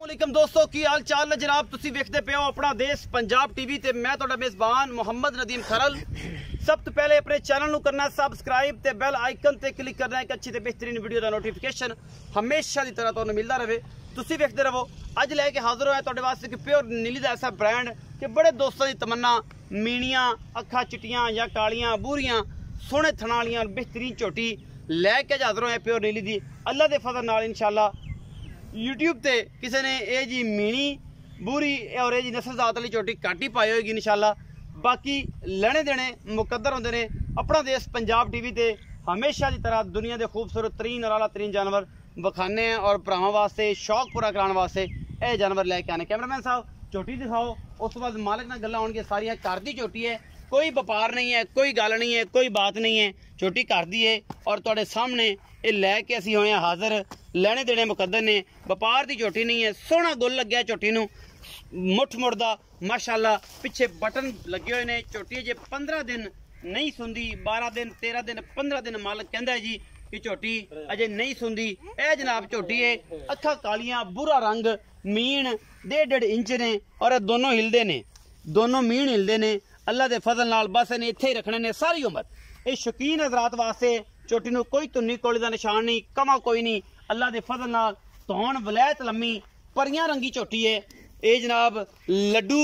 वालेकुम दोस्तों की हाल चाल है जनाब। तुसी वेखदे पे हो अपना देश पंजाब टीवी ते मैं तुहाडा मेज़बान मोहम्मद नदीम खरल। सब तो पहले अपने चैनल करना सबसक्राइब ते बेल आइकन ते क्लिक करना एक अच्छी ते बेहतरीन वीडियो का नोटिफिकेशन हमेशा की तरह तुहानू मिलता रहे। तुसी वेखदे रहो। अज लैके हाजिर होया तुहाडे वास्ते कि प्योर नीली दा ऐसा ब्रांड कि बड़े दोस्तों की तमन्ना मीणियां अखा चिट्टियां या कालियां बूरियां सोहने थना वालियां बेहतरीन झोटी लैके हाजिर होया प्योर नीली दी अल्लाह के फजल नाल इंशाअल्लाह यूट्यूब ते किसी ने यह जी मीणी बूरी और यह जी नस्ल जात वाली झोटी घट ही पाई होगी इंशाअल्लाह। बाकी लेने देने मुकद्दर होंदे ने। अपना देश पंजाब टीवी ते हमेशा की तरह दुनिया के खूबसूरत तरीन और आला तरीन जानवर विखाने और भरावां वास्ते शौक पूरा कराने वास्ते यह जानवर लैके आने। कैमरामैन साहब झोटी दिखाओ, उस बाद मालिक नाल गल्लां होणगियां। सारियां घर दी झोटी है, कोई व्यापार नहीं है, कोई गल नहीं है, कोई बात नहीं है, झोटी घर दी है और तुहाडे सामने ये लैके असीं होए हाजिर। लेने देने मुकद्दर ने, व्यापार की झोटी नहीं है। सोहना गुल लग्या झोटी नूं, मुठ मुड़दा माशाअल्लाह। पिछे बटन लगे हुए ने। झोटी जे 15 दिन नहीं सुंदी, 12 दिन 13 दिन 15 दिन मालिक कहंदा है जी कि झोटी अजे नहीं सुंदी। ए जनाब झोटी है, अखा कालियां बुरा रंग, मीण 1.5 इंच ने और दोनों हिलदे ने, दोनों मीण हिलदे ने। अल्लाह के फजल नाल बस इन्हें इत्थे ही रखने ने सारी उम्र। ये शौकीन हजरात वास्ते झोटी नूं कोई धुन्नी कोली का निशान नहीं, कमा कोई नहीं। अल्लाह के फजल नाल धौन वलैत लम्मी परियां रंगी झोटी है। ये जनाब लड्डू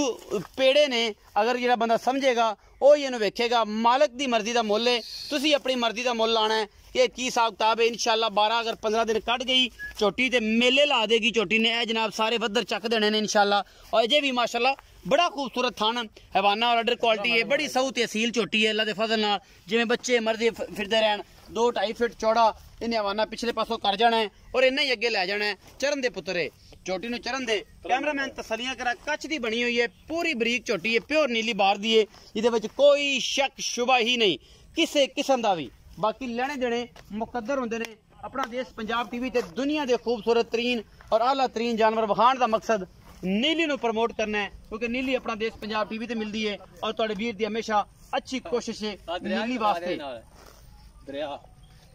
पेड़े ने। अगर जो बंदा समझेगा वो इन्हू वेखेगा। मालिक की मर्जी का मुल है, तुसी अपनी मर्जी का मुल लाना है। ये की हिसाब किताब है इंशाअल्लाह। 12 अगर 15 दिन कट गई झोटी तो मेले ला देगी झोटी ने। जनाब सारे वधर चक देने ने इंशाअल्लाह। और अजे भी माशाअल्लाह बड़ा खूबसूरत थान हैवाना और अडर क्वालिटी है। बड़ी सऊ ते असील झोटी है। अल्लाह के फजल नाल जिवें बच्चे मर्जी फिरदे रहन। 2-2.5 फीट चौड़ा इन्हें हवाना पिछले पासों कर जाना है और इन्हें ही अगे लै जाना है। चरण दे पुत्तर है, झोटी नूं चरण दे। कैमरामैन तसलियां करा, कच दी बनी हुई है, पूरी बरीक झोटी है, प्योर नीली बार दी है, जिहदे विच कोई शक शुबा ही नहीं किसी किस्म का भी। बाकी लेने देने मुकद्दर होंदे ने। अपना देश पंजाब टीवी ते दुनिया के खूबसूरत तरीन और आला तरीन जानवर विखाण का मकसद नीली नूं प्रमोट करना है, क्योंकि नीली अपना देश पंजाब टीवी ते मिलती है और तुहाडे वीर दी हमेशा अच्छी कोशिश है नीली वास्ते।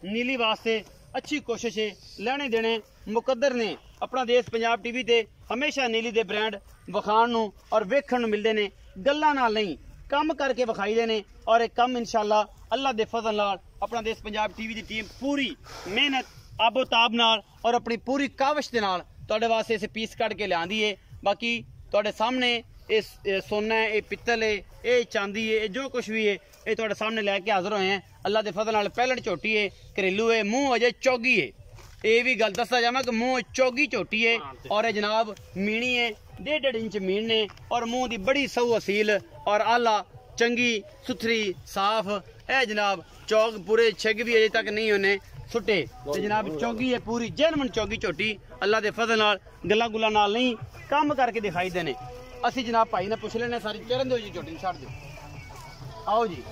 नीली वास्ते अच्छी कोशिश है। लेने देने मुकद्दर ने। अपना देश पंजाब टीवी ते हमेशा नीली दे ब्रांड विखाण नूं और वेखण नूं मिलदे ने। गल्लां नाल नहीं, कम करके विखाई दे ने और एक कम इंशाअल्लाह अल्लाह दे फजल नाल अपना देश पंजाब टीवी की टीम पूरी मेहनत आबोताब नाल और अपनी पूरी काविश दे नाल तुहाडे वास्ते इस पीस कढ के लिआंदी है। बाकी तुहाडे सामने इस सोना है, ये पित्तल है, ये चांदी है, जो कुछ भी है ये तुहाडे सामने लैके हाजिर होए हैं। अल्लाह के फजल नाल पैलट झोटी है, घरेलू है, मुंह अजे चौगी है। ये भी गल दसदा जावां कि मुंह चौगी झोटी है और ये जनाब मीणी है, 1.5 इंच मीण ने और मुंह की बड़ी सऊ असील और आला चंगी सुथरी साफ। ए जनाब चौक पूरे छिग भी अजे तक नहीं होने सुटे। तो जनाब चौगी है, पूरी जेनवन चौगी झोटी। अल्लाह के फजल नाल गल्लां गुल्लां नाल नहीं, कम करके दिखाई देने। असी जनाब भाई ने पुछ लेने सारी। चरण दो जी झोटी छड़ दो। आओ जी,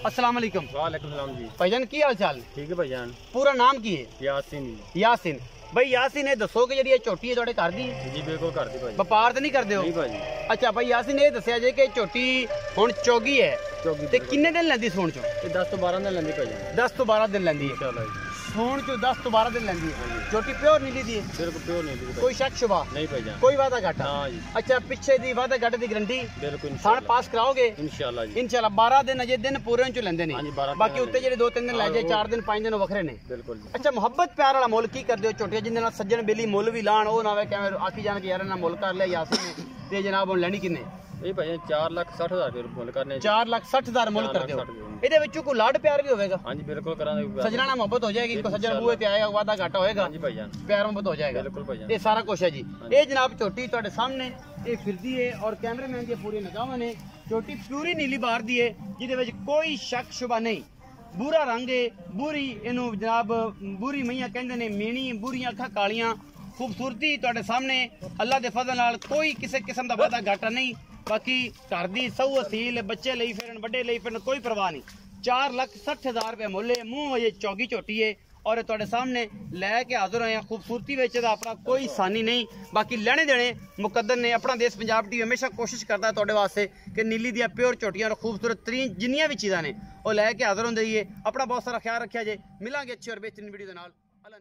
अस्सलाम वालेकुम। वालेकुम सलाम जी। भाईजान की हाल चाल? ठीक है भाईजान। पूरा नाम की है? यासीन। यासीन भाई, यासीन ये दसो कि जी झोटी है तुहाडे घर दी? जी बिल्कुल घर दी भाई। व्यापार तो नहीं करदे हो? नहीं भाई। अच्छा भाई यासीन ये दसिया जे कि झोटी हुण चौगी है चौगी ते किन्ने दिन लैंदी सूण चो? ये 10 तो 12 दिन लेंदी भाईजान। 10 तो 12 दिन लैंदी है इंशाल्लाह जी। सूण चो 10 तो 12 दिन लैंदी है। झोटी प्योर नीली दी है? बिल्कुल प्योर नहीं दी। कोई शक शुबा नहीं भाईजान। कोई वादा घाटा? हां जी। अच्छा पिछे दी वादा घाटे दी गारंटी बिल्कुल साण इंशाल्लाह। पास कराओगे? इंशाल्लाह जी। इंशाल्लाह 12 दिन अजे दिन पूरे चो लेंदे ने। हां जी 12। बाकी उत्ते जेडे 2-3 दिन लै जाए, 4 दिन 5 दिन वखरे ने। बिल्कुल जी। अच्छा मुहब्बत प्यार वाला मुल की करदे हो झोटियां जिंदे नाल सज्जन बेली मुल भी लाण ओ ना वे किवें आखी जाण के यार ना मुल कर लिया यासीन ने ते जनाब हुण लैनी किन्ने? ये भाईजान 4,60,000 रुपए मुल करने। 4,60,000 मुल करदे हो। ਇਹਦੇ ਵਿੱਚੋਂ ਕੋਈ ਲਾਡ ਪਿਆਰ ਵੀ ਹੋਵੇਗਾ? हां जी बिल्कुल करांगे। सजना ना मोहब्बत हो जाएगी, को सज्जन बूहे ते आएगा, वादा घाटा होएगा। हां जी भाईजान। प्यार मोहब्बत हो जाएगा। बिल्कुल भाईजान। ये सारा कुछ है जी। ये जनाब झोटी ਤੁਹਾਡੇ सामने ये फिरदी है और कैमरामैन दी पूरी निगाहां ने। झोटी पूरी नीली बार दी है, जिहदे विच कोई शक शुबा नहीं। बूरा रंग है, बूरी इनू जनाब बूरी मैया कहंदे ने, मीणी बूरियां अखां कालियां, खूबसूरती ਤੁਹਾਡੇ सामने अल्लाह दे फजल नाल कोई किसी किस्म दा वादा घाटा नहीं। बाकी घर दी सऊ असील, बच्चे लई फिरन, बड़े लई फिरन, कोई परवाह नहीं। 4,60,000 रुपये मुल है। मुंह अजे चौगी झोटी है और तुहाडे सामने लैके हाजिर होए हैं। खूबसूरती विच दा अपना कोई सानी नहीं। बाकी लेने देने मुकद्दर ने। अपना देश पंजाब टीवी हमेशा कोशिश करता है तुहाडे वास्ते कि नीली दियां प्योर झोटियां और खूबसूरत तरीन जिन्नियां भी चीज़ां ने वो लैके हाजिर होंदे ही है। अपना बहुत सारा ख्याल रखिया जे। मिलांगे अच्छी और बेहतरीन वीडियो दे नाल। अल्लाह